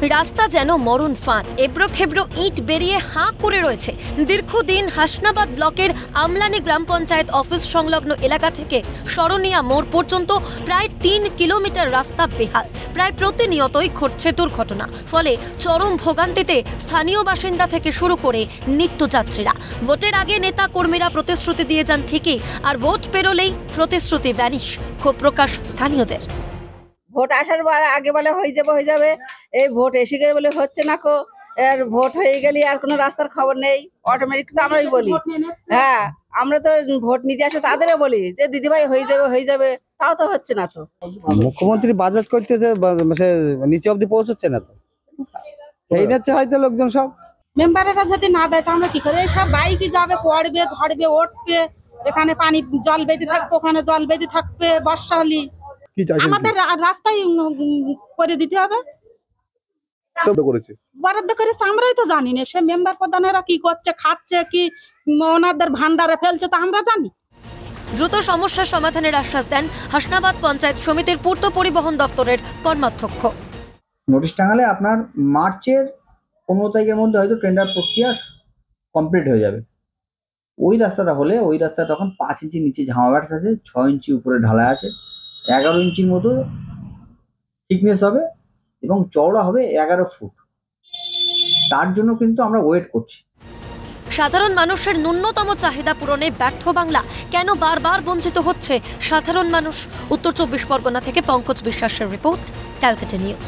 রাস্তা যেন মরণ ফাঁদ, এবড়ো খেবড়ো ইট বেরিয়ে হাঁ করে রয়েছে। দীর্ঘদিন হাসনাবাদ ব্লকের আমলানি গ্রাম পঞ্চায়েত অফিস সংলগ্ন এলাকা থেকে শরণিয়া মোড় পর্যন্ত প্রায় ৩ কিলোমিটার রাস্তা বেহাল। প্রায় প্রতিনিয়তই ঘটছে দুর্ঘটনা, ফলে চরম ভোগান্তিতে স্থানীয় বাসিন্দা থেকে শুরু করে নিত্যযাত্রীরা। ভোটের আগে নেতা কর্মীরা প্রতিশ্রুতি দিয়ে যান ঠিকই, আর ভোট পেরোলেই প্রতিশ্রুতি ভ্যানিশ। ক্ষোভ প্রকাশ স্থানীয়দের। ভোট আসার আগে বলে হয়ে যাবে, এই ভোট এসে গেলে বলে হচ্ছে না কো। এর ভোট হয়ে গেলে আর কোনো রাস্তার খবর নেই। অটোমেটিক তো আমরাই বলি, হ্যাঁ আমরা তো ভোট নিতে আসে তাদেরও বলি যে দিদিভাই হয়ে যাবে, তাও তো হচ্ছে না। তো মুখ্যমন্ত্রী বাজেট করতেছে, নিচে অব্দি পৌঁছচ্ছে না। তো এই যাচ্ছে হয়তো লোকজন সব মেম্বারেরা যদি না দেয় তো আমরা কি করি? সব বাইকই যাবে, পড়বে, ঝড়বে, উঠবে, এখানে পানি জল বেঁধে থাকবে, ওখানে জল বেঁধে থাকবে। বর্ষা হলে আমাদের রাস্তায় করে দিতে হবে। বরাদ্দ করেছে আমরাই তো জানি না। সে মেম্বার প্রধানেরা কি করছে, খাচ্ছে কি, ওনাদের ভান্ডারে ফেলছে তো আমরা জানি। দ্রুত সমস্যার সমাধানের আশ্বাস দেন হাসনাবাদ পঞ্চায়েত সমিতির পূর্ত পরিবহন দপ্তরের কর্মাধ্যক্ষ। নোটিশ টাঙালে আপনার মার্চের 15 তারিখের মধ্যে হয়তো টেন্ডার প্রক্রিয়া কমপ্লিট হয়ে যাবে। ওই রাস্তাটা হলে ওই রাস্তায় তখন 5 ইঞ্চি নিচে ঝামাবাস আছে, 6 ইঞ্চি উপরে ঢালাই আছে, 11 ইঞ্চির মতো থিকনেস হবে এবং চওড়া হবে 11 ফুট। তার জন্য কিন্তু আমরা ওয়েট করছি। সাধারণ মানুষের ন্যূনতম চাহিদা পূরণে ব্যর্থ বাংলা। কেন বারবার বঞ্চিত হচ্ছে সাধারণ মানুষ? উত্তর 24 পরগনা থেকে পঙ্কজ বিশ্বাসের রিপোর্ট, ক্যালকাটা নিউজ।